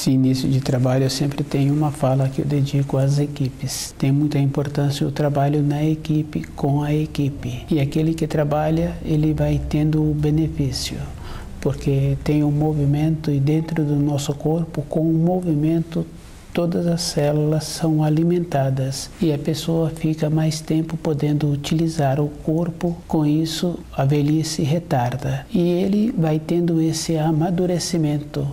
Nesse início de trabalho eu sempre tenho uma fala que eu dedico às equipes. Tem muita importância o trabalho na equipe com a equipe. E aquele que trabalha, ele vai tendo o benefício, porque tem um movimento e dentro do nosso corpo, com o movimento, todas as células são alimentadas e a pessoa fica mais tempo podendo utilizar o corpo, com isso a velhice retarda. E ele vai tendo esse amadurecimento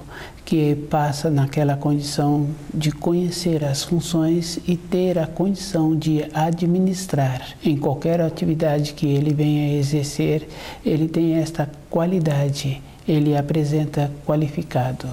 que passa naquela condição de conhecer as funções e ter a condição de administrar. Em qualquer atividade que ele venha exercer, ele tem esta qualidade, ele apresenta qualificado.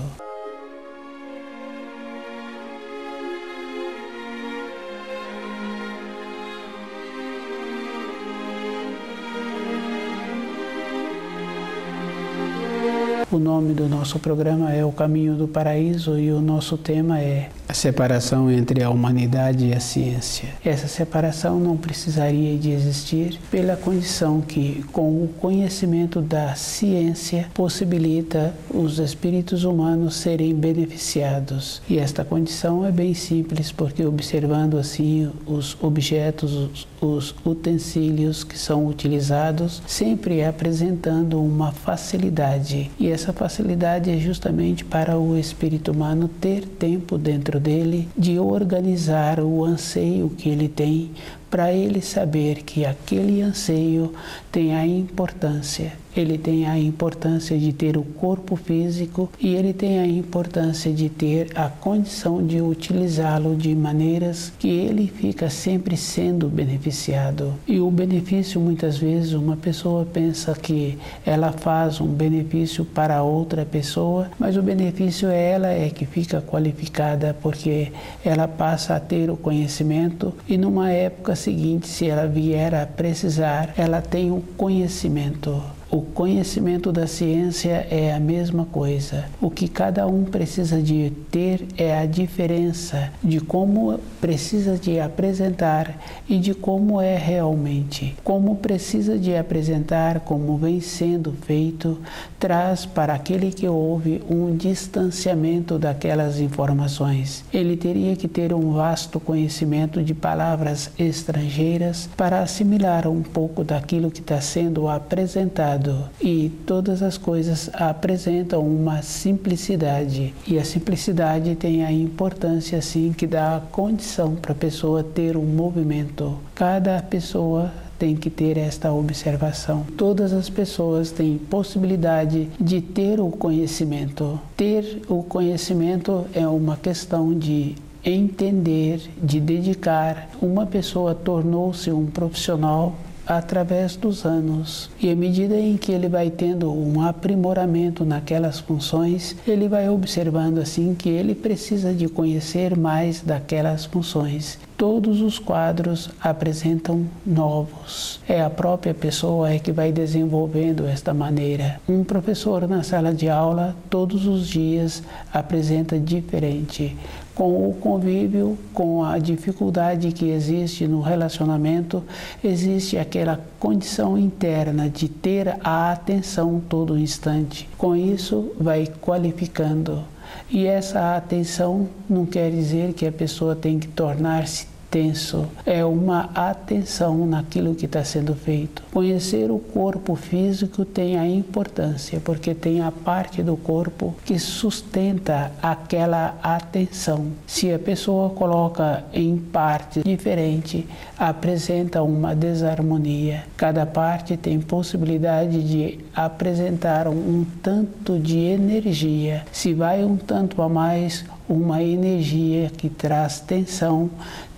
O nome do nosso programa é O Caminho do Paraíso e o nosso tema é a separação entre a humanidade e a ciência. Essa separação não precisaria de existir pela condição que, com o conhecimento da ciência, possibilita os espíritos humanos serem beneficiados. E esta condição é bem simples, porque observando assim os objetos, os utensílios que são utilizados, sempre apresentando uma facilidade. E essa facilidade é justamente para o espírito humano ter tempo dentro dele de organizar o anseio que ele tem, para ele saber que aquele anseio tem a importância. Ele tem a importância de ter o corpo físico e ele tem a importância de ter a condição de utilizá-lo de maneiras que ele fica sempre sendo beneficiado. E o benefício, muitas vezes, uma pessoa pensa que ela faz um benefício para outra pessoa, mas o benefício é ela que fica qualificada, porque ela passa a ter o conhecimento e numa época seguinte, se ela vier a precisar, ela tem o conhecimento. O conhecimento da ciência é a mesma coisa. O que cada um precisa de ter é a diferença de como precisa de apresentar e de como é realmente. Como precisa de apresentar, como vem sendo feito, traz para aquele que ouve um distanciamento daquelas informações. Ele teria que ter um vasto conhecimento de palavras estrangeiras para assimilar um pouco daquilo que está sendo apresentado. E todas as coisas apresentam uma simplicidade. E a simplicidade tem a importância, assim, que dá a condição para a pessoa ter um movimento. Cada pessoa tem que ter esta observação. Todas as pessoas têm possibilidade de ter o conhecimento. Ter o conhecimento é uma questão de entender, de dedicar. Uma pessoa tornou-se um profissional através dos anos. E à medida em que ele vai tendo um aprimoramento naquelas funções, ele vai observando assim que ele precisa de conhecer mais daquelas funções. Todos os quadros apresentam novos. É a própria pessoa que vai desenvolvendo esta maneira. Um professor na sala de aula, todos os dias, apresenta diferente. Com o convívio, com a dificuldade que existe no relacionamento, existe aquela condição interna de ter a atenção todo instante. Com isso, vai qualificando. E essa atenção não quer dizer que a pessoa tem que tornar-se tenso. É uma atenção naquilo que está sendo feito. Conhecer o corpo físico tem a importância, porque tem a parte do corpo que sustenta aquela atenção. Se a pessoa coloca em parte diferente, apresenta uma desarmonia. Cada parte tem possibilidade de apresentar um tanto de energia. Se vai um tanto a mais, uma energia que traz tensão,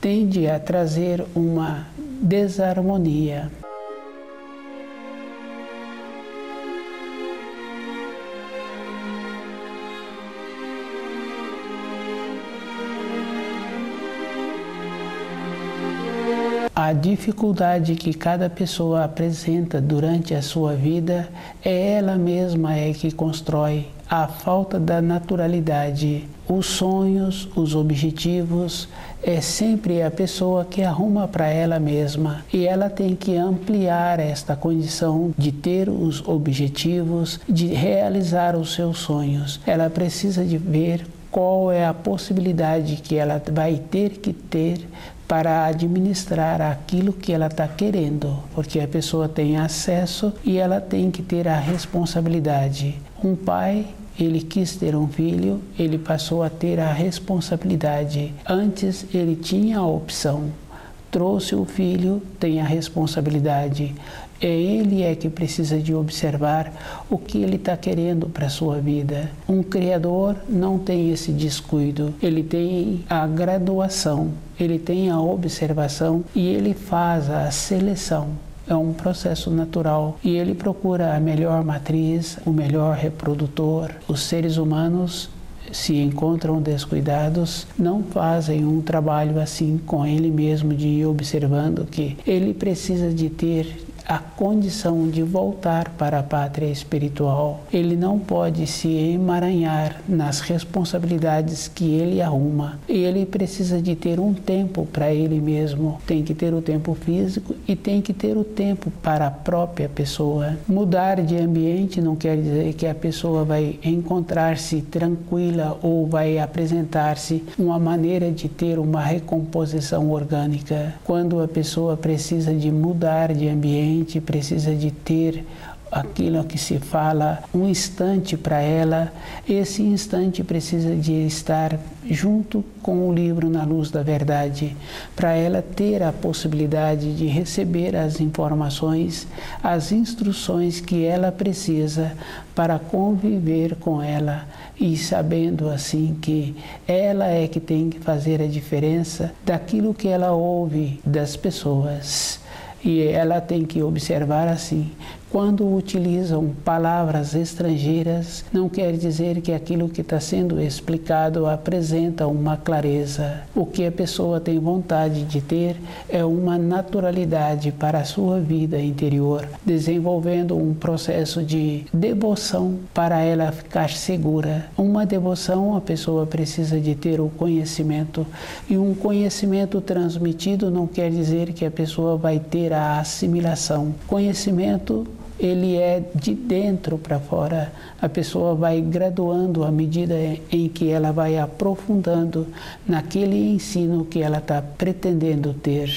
tende a trazer uma desarmonia. A dificuldade que cada pessoa apresenta durante a sua vida é ela mesma que constrói a falta da naturalidade. Os sonhos, os objetivos, é sempre a pessoa que arruma para ela mesma. E ela tem que ampliar esta condição de ter os objetivos, de realizar os seus sonhos. Ela precisa de ver qual é a possibilidade que ela vai ter que ter para administrar aquilo que ela está querendo, porque a pessoa tem acesso e ela tem que ter a responsabilidade. Um pai, ele quis ter um filho, ele passou a ter a responsabilidade. Antes ele tinha a opção, trouxe o filho, tem a responsabilidade. Ele é que precisa de observar o que ele está querendo para a sua vida. Um criador não tem esse descuido, ele tem a graduação, ele tem a observação e ele faz a seleção. É um processo natural e ele procura a melhor matriz, o melhor reprodutor. Os seres humanos se encontram descuidados, não fazem um trabalho assim com ele mesmo, de ir observando que ele precisa de ter a condição de voltar para a pátria espiritual. Ele não pode se emaranhar nas responsabilidades que ele arruma. Ele precisa de ter um tempo para ele mesmo. Tem que ter o tempo físico e tem que ter o tempo para a própria pessoa. Mudar de ambiente não quer dizer que a pessoa vai encontrar-se tranquila ou vai apresentar-se uma maneira de ter uma recomposição orgânica. Quando a pessoa precisa de mudar de ambiente, precisa de ter aquilo que se fala, um instante para ela. Esse instante precisa de estar junto com o livro Na Luz da Verdade, para ela ter a possibilidade de receber as informações, as instruções que ela precisa para conviver com ela, e sabendo assim que ela é que tem que fazer a diferença daquilo que ela ouve das pessoas. E ela tem que observar assim, quando utilizam palavras estrangeiras, não quer dizer que aquilo que está sendo explicado apresenta uma clareza. O que a pessoa tem vontade de ter é uma naturalidade para a sua vida interior, desenvolvendo um processo de devoção para ela ficar segura. Uma devoção, a pessoa precisa de ter o conhecimento, e um conhecimento transmitido não quer dizer que a pessoa vai ter a assimilação. Conhecimento, ele é de dentro para fora. A pessoa vai graduando à medida em que ela vai aprofundando naquele ensino que ela está pretendendo ter.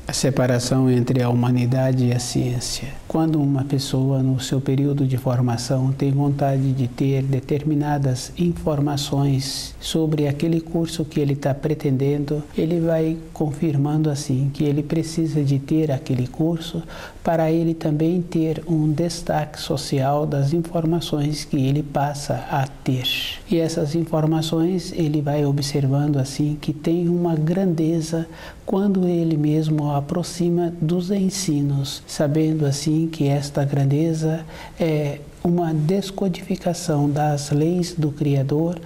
A separação entre a humanidade e a ciência. Quando uma pessoa, no seu período de formação, tem vontade de ter determinadas informações sobre aquele curso que ele está pretendendo, ele vai confirmando assim que ele precisa de ter aquele curso para ele também ter um destaque social das informações que ele passa a ter. E essas informações ele vai observando assim que tem uma grandeza quando ele mesmo aproxima dos ensinos, sabendo assim que esta grandeza é uma descodificação das leis do Criador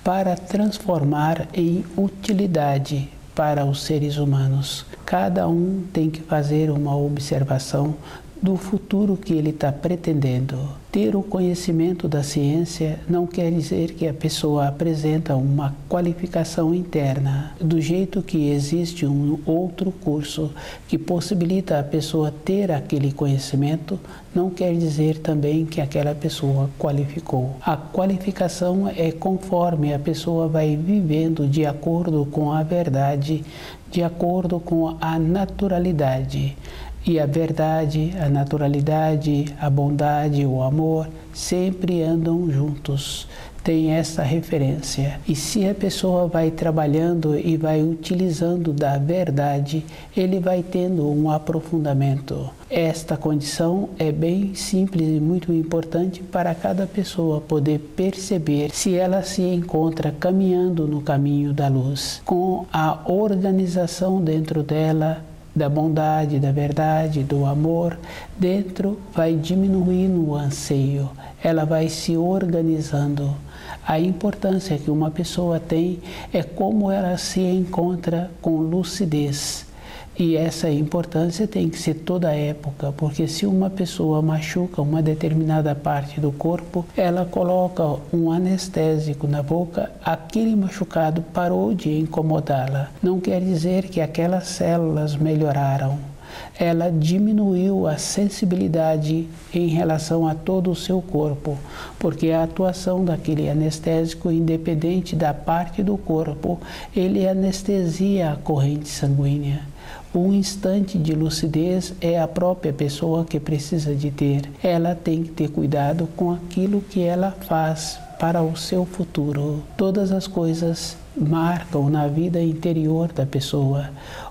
para transformar em utilidade para os seres humanos. Cada um tem que fazer uma observação do futuro que ele está pretendendo. Ter o conhecimento da ciência não quer dizer que a pessoa apresenta uma qualificação interna. Do jeito que existe um outro curso que possibilita a pessoa ter aquele conhecimento, não quer dizer também que aquela pessoa qualificou. A qualificação é conforme a pessoa vai vivendo de acordo com a verdade, de acordo com a naturalidade. E a verdade, a naturalidade, a bondade, o amor sempre andam juntos. Tem essa referência. E se a pessoa vai trabalhando e vai utilizando da verdade, ele vai tendo um aprofundamento. Esta condição é bem simples e muito importante para cada pessoa poder perceber se ela se encontra caminhando no caminho da luz, com a organização dentro dela, da bondade, da verdade, do amor, dentro vai diminuindo o anseio, ela vai se organizando. A importância que uma pessoa tem é como ela se encontra com lucidez. E essa importância tem que ser toda a época, porque se uma pessoa machuca uma determinada parte do corpo, ela coloca um anestésico na boca, aquele machucado parou de incomodá-la. Não quer dizer que aquelas células melhoraram. Ela diminuiu a sensibilidade em relação a todo o seu corpo, porque a atuação daquele anestésico, independente da parte do corpo, ele anestesia a corrente sanguínea. Um instante de lucidez é a própria pessoa que precisa de ter. Ela tem que ter cuidado com aquilo que ela faz para o seu futuro. Todas as coisas marcam na vida interior da pessoa.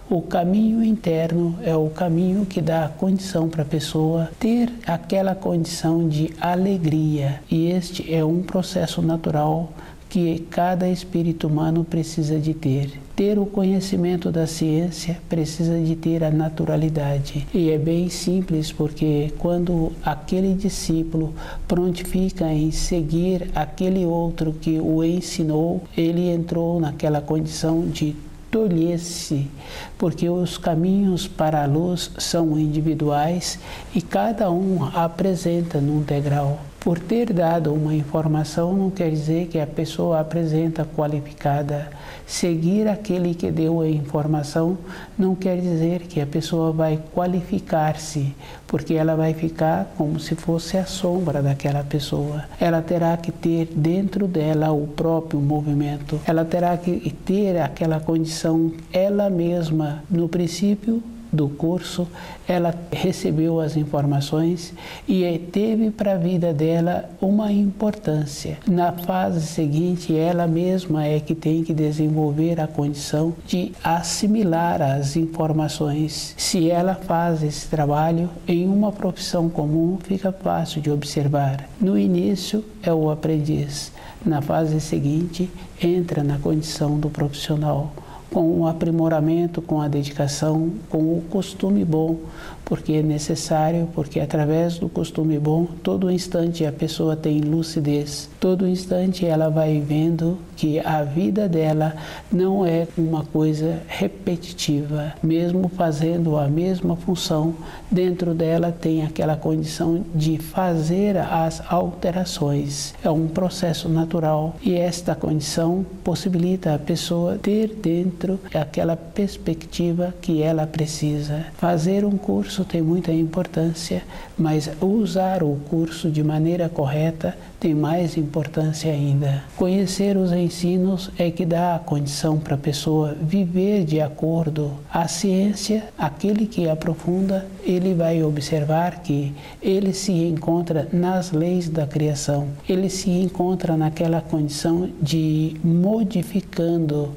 O caminho interno é o caminho que dá a condição para a pessoa ter aquela condição de alegria. E este é um processo natural que cada espírito humano precisa de ter. Ter o conhecimento da ciência precisa de ter a naturalidade. E é bem simples, porque quando aquele discípulo prontifica em seguir aquele outro que o ensinou, ele entrou naquela condição de tolhice, porque os caminhos para a luz são individuais e cada um apresenta num degrau. Por ter dado uma informação não quer dizer que a pessoa apresenta qualificada. Seguir aquele que deu a informação não quer dizer que a pessoa vai qualificar-se, porque ela vai ficar como se fosse a sombra daquela pessoa. Ela terá que ter dentro dela o próprio movimento. Ela terá que ter aquela condição ela mesma. No princípio do curso, ela recebeu as informações e teve para a vida dela uma importância. Na fase seguinte, ela mesma é que tem que desenvolver a condição de assimilar as informações. Se ela faz esse trabalho em uma profissão comum, fica fácil de observar. No início é o aprendiz, na fase seguinte entra na condição do profissional, com o aprimoramento, com a dedicação, com o costume bom, porque é necessário, porque através do costume bom, todo instante a pessoa tem lucidez, todo instante ela vai vendo que a vida dela não é uma coisa repetitiva, mesmo fazendo a mesma função, dentro dela tem aquela condição de fazer as alterações. É um processo natural e esta condição possibilita a pessoa ter dentro aquela perspectiva que ela precisa. Fazer um curso tem muita importância, mas usar o curso de maneira correta tem mais importância ainda. Conhecer os ensinos é que dá a condição para a pessoa viver de acordo. A ciência, aquele que aprofunda, ele vai observar que ele se encontra nas leis da criação. Ele se encontra naquela condição de modificando,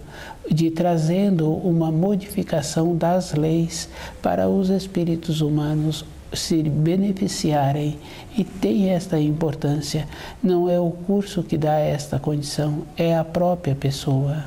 de trazendo uma modificação das leis para os espíritos humanos se beneficiarem, e tem esta importância. Não é o curso que dá esta condição, é a própria pessoa.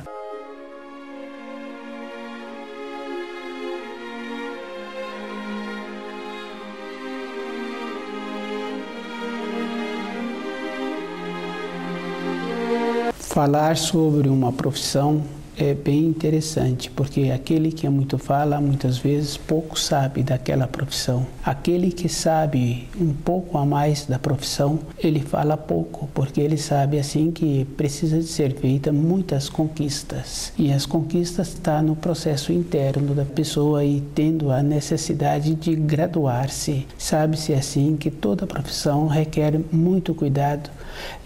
Falar sobre uma profissão é bem interessante, porque aquele que muito fala, muitas vezes pouco sabe daquela profissão. Aquele que sabe um pouco a mais da profissão, ele fala pouco, porque ele sabe assim que precisa de ser feita muitas conquistas. E as conquistas estão no processo interno da pessoa e tendo a necessidade de graduar-se. Sabe-se assim que toda profissão requer muito cuidado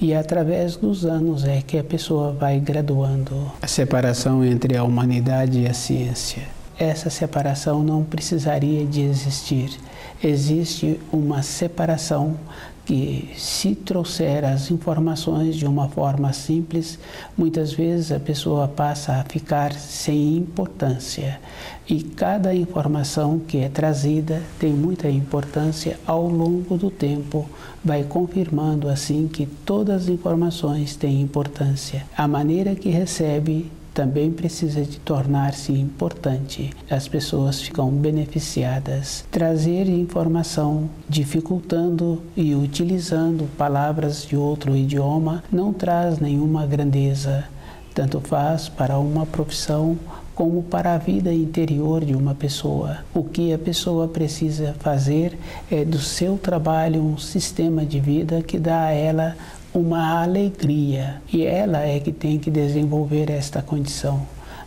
e através dos anos é que a pessoa vai graduando. A separação entre a humanidade e a ciência. Essa separação não precisaria de existir. Existe uma separação que, se trouxer as informações de uma forma simples, muitas vezes a pessoa passa a ficar sem importância. E cada informação que é trazida tem muita importância ao longo do tempo, vai confirmando assim que todas as informações têm importância. A maneira que recebe também precisa de tornar-se importante. As pessoas ficam beneficiadas. Trazer informação dificultando e utilizando palavras de outro idioma não traz nenhuma grandeza. Tanto faz para uma profissão como para a vida interior de uma pessoa. O que a pessoa precisa fazer é do seu trabalho um sistema de vida que dá a ela uma alegria, e ela é que tem que desenvolver esta condição.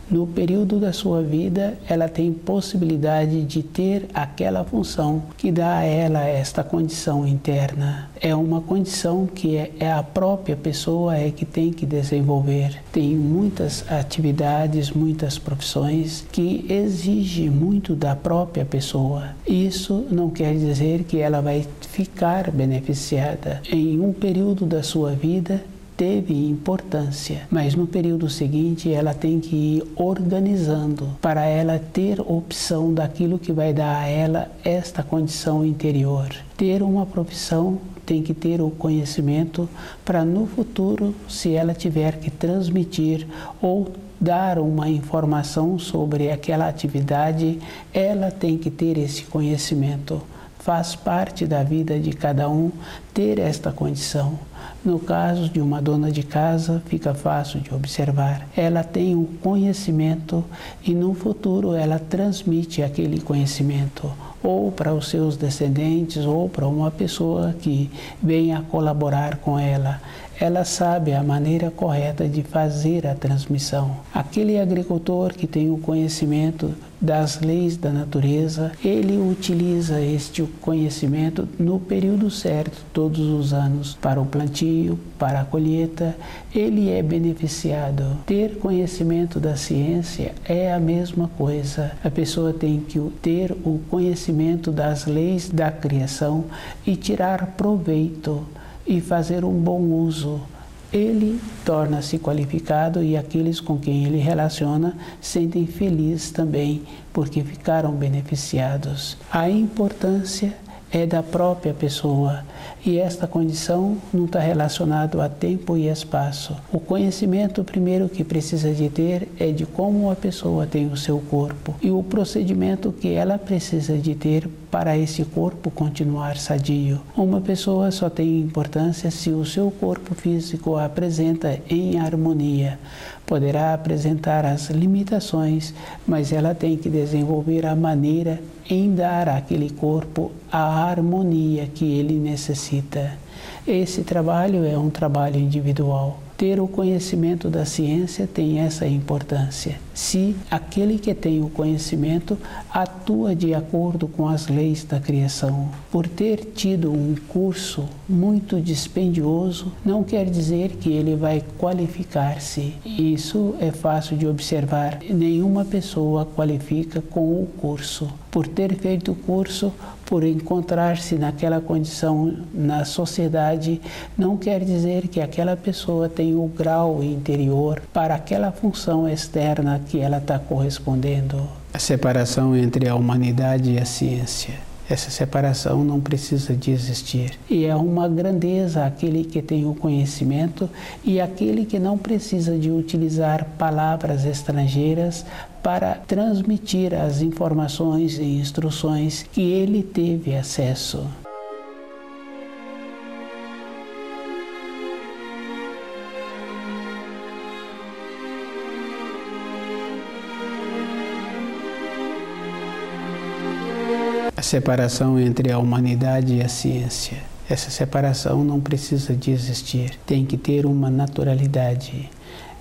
No período da sua vida, ela tem possibilidade de ter aquela função que dá a ela esta condição interna. É uma condição que é a própria pessoa que tem que desenvolver. Tem muitas atividades, muitas profissões que exigem muito da própria pessoa. Isso não quer dizer que ela vai ficar beneficiada. Em um período da sua vida, teve importância, mas no período seguinte ela tem que ir organizando para ela ter opção daquilo que vai dar a ela esta condição interior. Ter uma profissão tem que ter o conhecimento para no futuro, se ela tiver que transmitir ou dar uma informação sobre aquela atividade, ela tem que ter esse conhecimento. Faz parte da vida de cada um ter esta condição. No caso de uma dona de casa, fica fácil de observar. Ela tem um conhecimento e no futuro ela transmite aquele conhecimento ou para os seus descendentes ou para uma pessoa que venha colaborar com ela. Ela sabe a maneira correta de fazer a transmissão. Aquele agricultor que tem o conhecimento das leis da natureza, ele utiliza este conhecimento no período certo, todos os anos, para o plantio, para a colheita, ele é beneficiado. Ter conhecimento da ciência é a mesma coisa. A pessoa tem que ter o conhecimento das leis da criação e tirar proveito e fazer um bom uso. Ele torna-se qualificado e aqueles com quem ele relaciona sentem felizes também, porque ficaram beneficiados. A importância é da própria pessoa e esta condição não está relacionada a tempo e espaço. O conhecimento primeiro que precisa de ter é de como a pessoa tem o seu corpo e o procedimento que ela precisa de ter para esse corpo continuar sadio. Uma pessoa só tem importância se o seu corpo físico a apresenta em harmonia. Poderá apresentar as limitações, mas ela tem que desenvolver a maneira em dar àquele corpo a harmonia que ele necessita. Esse trabalho é um trabalho individual. Ter o conhecimento da ciência tem essa importância. Se aquele que tem o conhecimento atua de acordo com as leis da criação. Por ter tido um curso muito dispendioso, não quer dizer que ele vai qualificar-se. Isso é fácil de observar. Nenhuma pessoa qualifica com o curso. Por ter feito o curso, por encontrar-se naquela condição na sociedade, não quer dizer que aquela pessoa tem o grau interior para aquela função externa que ela está correspondendo. A separação entre a humanidade e a ciência. Essa separação não precisa de existir. E é uma grandeza aquele que tem o conhecimento e aquele que não precisa de utilizar palavras estrangeiras para transmitir as informações e instruções que ele teve acesso. A separação entre a humanidade e a ciência. Essa separação não precisa de existir. Tem que ter uma naturalidade.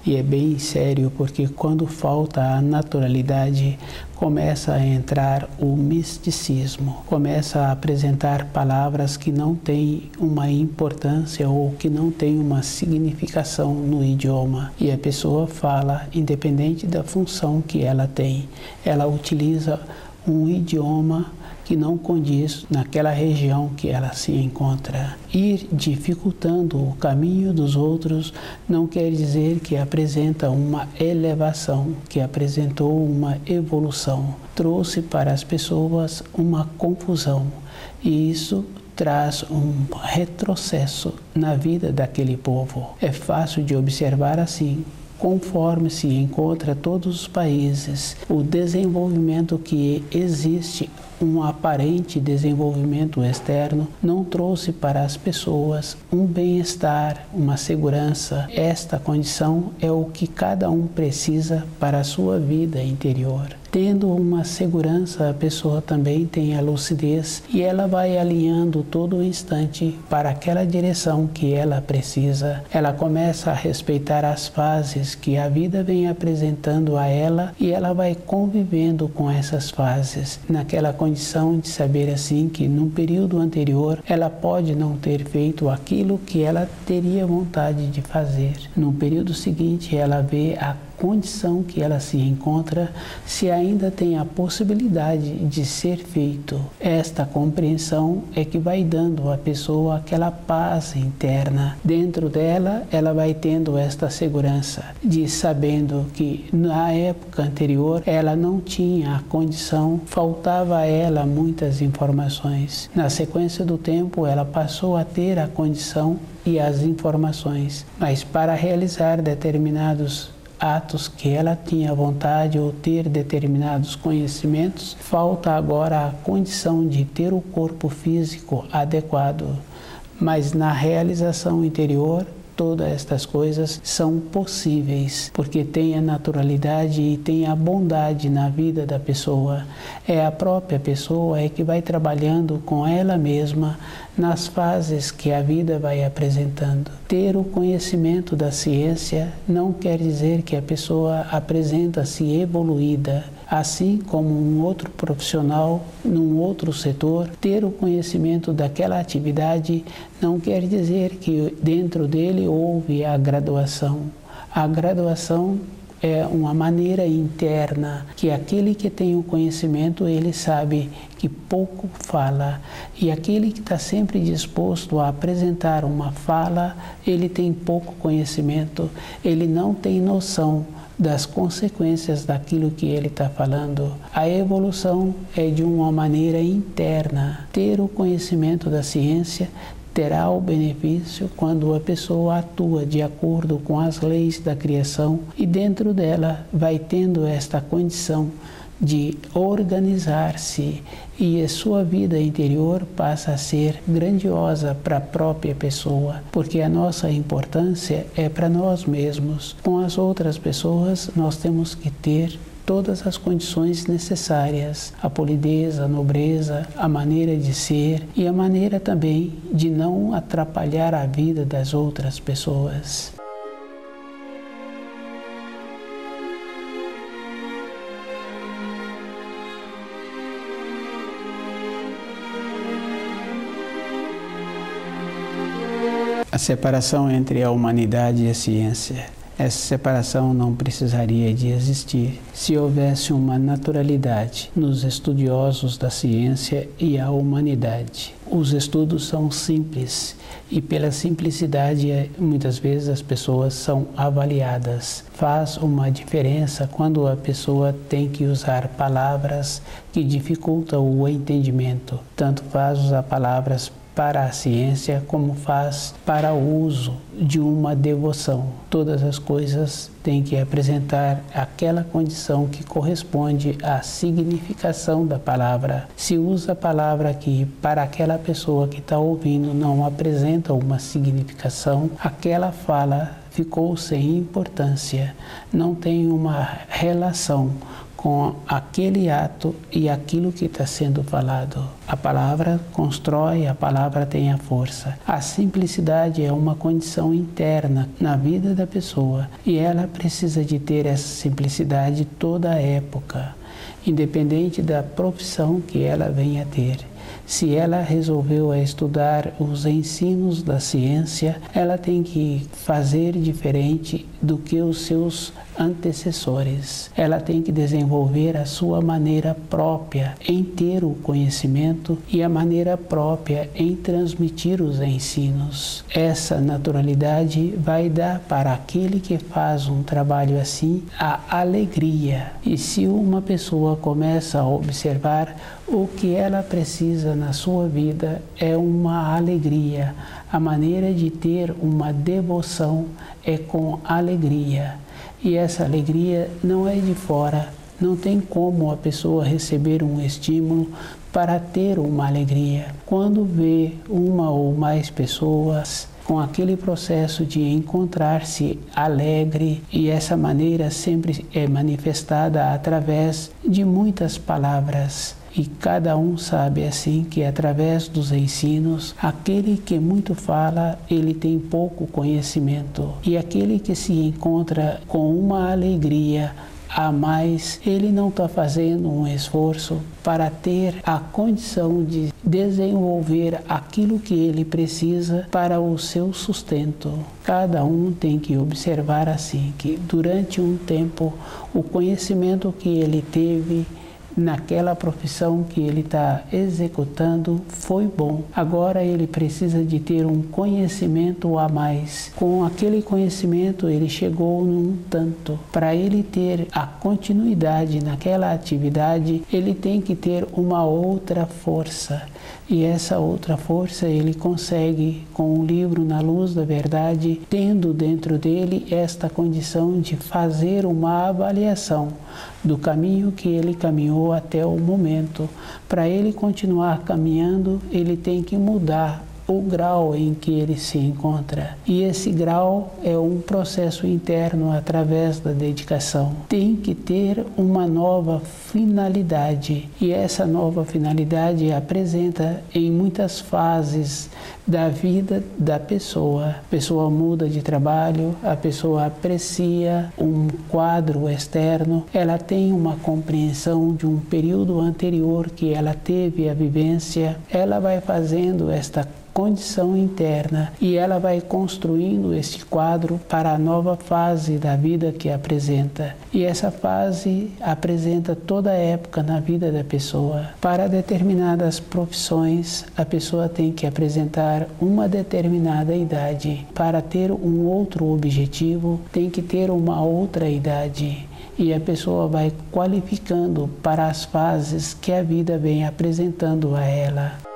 E é bem sério porque quando falta a naturalidade, começa a entrar o misticismo, começa a apresentar palavras que não têm uma importância ou que não têm uma significação no idioma. E a pessoa fala, independente da função que ela tem, ela utiliza um idioma que não condiz naquela região que ela se encontra. Ir dificultando o caminho dos outros não quer dizer que apresenta uma elevação, que apresentou uma evolução. Trouxe para as pessoas uma confusão e isso traz um retrocesso na vida daquele povo. É fácil de observar assim. Conforme se encontra todos os países, o desenvolvimento que existe um aparente desenvolvimento externo não trouxe para as pessoas um bem-estar, uma segurança. Esta condição é o que cada um precisa para a sua vida interior. Tendo uma segurança, a pessoa também tem a lucidez e ela vai alinhando todo o instante para aquela direção que ela precisa. Ela começa a respeitar as fases que a vida vem apresentando a ela e ela vai convivendo com essas fases, naquela condição de saber assim que no período anterior ela pode não ter feito aquilo que ela teria vontade de fazer. No período seguinte ela vê a condição que ela se encontra, se ainda tem a possibilidade de ser feito. Esta compreensão é que vai dando à pessoa aquela paz interna. Dentro dela, ela vai tendo esta segurança de sabendo que na época anterior ela não tinha a condição, faltava a ela muitas informações. Na sequência do tempo, ela passou a ter a condição e as informações, mas para realizar determinados atos que ela tinha vontade ou ter determinados conhecimentos, falta agora a condição de ter o corpo físico adequado. Mas na realização interior, todas estas coisas são possíveis, porque tem a naturalidade e tem a bondade na vida da pessoa. É a própria pessoa que vai trabalhando com ela mesma nas fases que a vida vai apresentando. Ter o conhecimento da ciência não quer dizer que a pessoa apresenta-se evoluída. Assim como um outro profissional, num outro setor, ter o conhecimento daquela atividade não quer dizer que dentro dele houve a graduação. A graduação é uma maneira interna que aquele que tem o conhecimento, ele sabe que pouco fala, e aquele que está sempre disposto a apresentar uma fala, ele tem pouco conhecimento, ele não tem noção das consequências daquilo que ele está falando. A evolução é de uma maneira interna. Ter o conhecimento da ciência terá o benefício quando a pessoa atua de acordo com as leis da criação e dentro dela vai tendo esta condição de organizar-se e a sua vida interior passa a ser grandiosa para a própria pessoa, porque a nossa importância é para nós mesmos. Com as outras pessoas nós temos que ter todas as condições necessárias, a polidez, a nobreza, a maneira de ser e a maneira também de não atrapalhar a vida das outras pessoas. A separação entre a humanidade e a ciência. Essa separação não precisaria de existir se houvesse uma naturalidade nos estudiosos da ciência e a humanidade. Os estudos são simples e pela simplicidade muitas vezes as pessoas são avaliadas. Faz uma diferença quando a pessoa tem que usar palavras que dificultam o entendimento. Tanto faz usar palavras para a ciência como faz para o uso de uma devoção. Todas as coisas têm que apresentar aquela condição que corresponde à significação da palavra. Se usa a palavra que para aquela pessoa que está ouvindo não apresenta uma significação, aquela fala ficou sem importância, não tem uma relação com aquele ato e aquilo que está sendo falado. A palavra constrói, a palavra tem a força. A simplicidade é uma condição interna na vida da pessoa e ela precisa de ter essa simplicidade toda a época, independente da profissão que ela venha a ter. Se ela resolveu estudar os ensinos da ciência, ela tem que fazer diferente do que os seus antecessores. Ela tem que desenvolver a sua maneira própria em ter o conhecimento e a maneira própria em transmitir os ensinos. Essa naturalidade vai dar para aquele que faz um trabalho assim a alegria. E se uma pessoa começa a observar, o que ela precisa na sua vida é uma alegria. A maneira de ter uma devoção é com alegria. E essa alegria não é de fora, não tem como a pessoa receber um estímulo para ter uma alegria. Quando vê uma ou mais pessoas com aquele processo de encontrar-se alegre, e essa maneira sempre é manifestada através de muitas palavras. E cada um sabe assim que através dos ensinos, aquele que muito fala, ele tem pouco conhecimento. E aquele que se encontra com uma alegria a mais, ele não está fazendo um esforço para ter a condição de desenvolver aquilo que ele precisa para o seu sustento. Cada um tem que observar assim que durante um tempo o conhecimento que ele teve naquela profissão que ele está executando foi bom. Agora ele precisa de ter um conhecimento a mais. Com aquele conhecimento ele chegou num tanto. Para ele ter a continuidade naquela atividade, ele tem que ter uma outra força. E essa outra força ele consegue com o livro Na Luz da Verdade, tendo dentro dele esta condição de fazer uma avaliação do caminho que ele caminhou até o momento. Para ele continuar caminhando, ele tem que mudar o grau em que ele se encontra. E esse grau é um processo interno através da dedicação. Tem que ter uma nova finalidade. E essa nova finalidade apresenta em muitas fases da vida da pessoa. A pessoa muda de trabalho, a pessoa aprecia um quadro externo, ela tem uma compreensão de um período anterior que ela teve a vivência, ela vai fazendo esta condição interna e ela vai construindo esse quadro para a nova fase da vida que apresenta. E essa fase apresenta toda a época na vida da pessoa. Para determinadas profissões, a pessoa tem que apresentar uma determinada idade. Para ter um outro objetivo, tem que ter uma outra idade. E a pessoa vai qualificando para as fases que a vida vem apresentando a ela.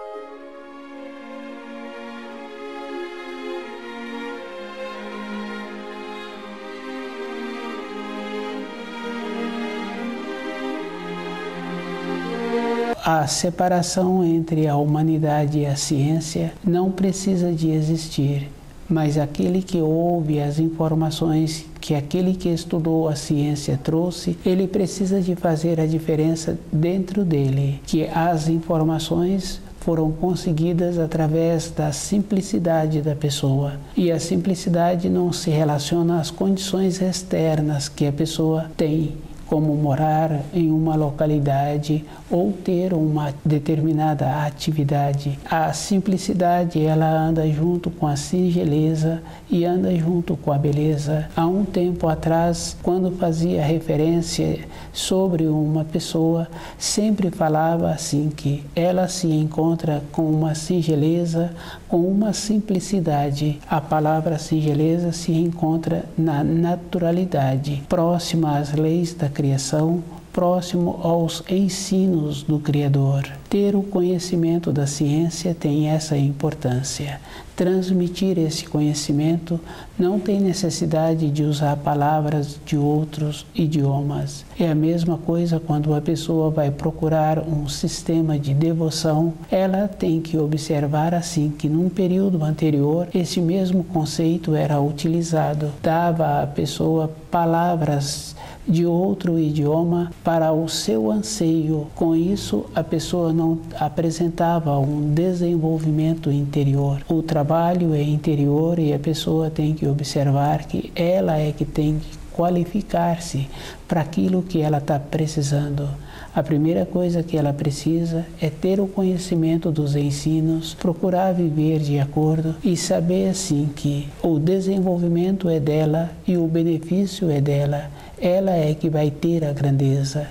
A separação entre a humanidade e a ciência não precisa de existir, mas aquele que ouve as informações que aquele que estudou a ciência trouxe, ele precisa de fazer a diferença dentro dele, que as informações foram conseguidas através da simplicidade da pessoa. E a simplicidade não se relaciona às condições externas que a pessoa tem, como morar em uma localidade ou ter uma determinada atividade. A simplicidade, ela anda junto com a singeleza e anda junto com a beleza. Há um tempo atrás, quando fazia referência sobre uma pessoa, sempre falava assim que ela se encontra com uma singeleza, com uma simplicidade. A palavra singeleza se encontra na naturalidade, próxima às leis da criação, próximo aos ensinos do Criador. Ter o conhecimento da ciência tem essa importância. Transmitir esse conhecimento não tem necessidade de usar palavras de outros idiomas. É a mesma coisa quando a pessoa vai procurar um sistema de devoção, ela tem que observar assim que num período anterior esse mesmo conceito era utilizado. Dava à pessoa palavras de outro idioma para o seu anseio. Com isso, a pessoa não apresentava um desenvolvimento interior. O trabalho é interior e a pessoa tem que observar que ela é que tem que qualificar-se para aquilo que ela está precisando. A primeira coisa que ela precisa é ter o conhecimento dos ensinos, procurar viver de acordo e saber assim que o desenvolvimento é dela e o benefício é dela. Ela é que vai ter a grandeza.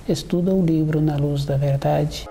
Estuda o livro Na Luz da Verdade.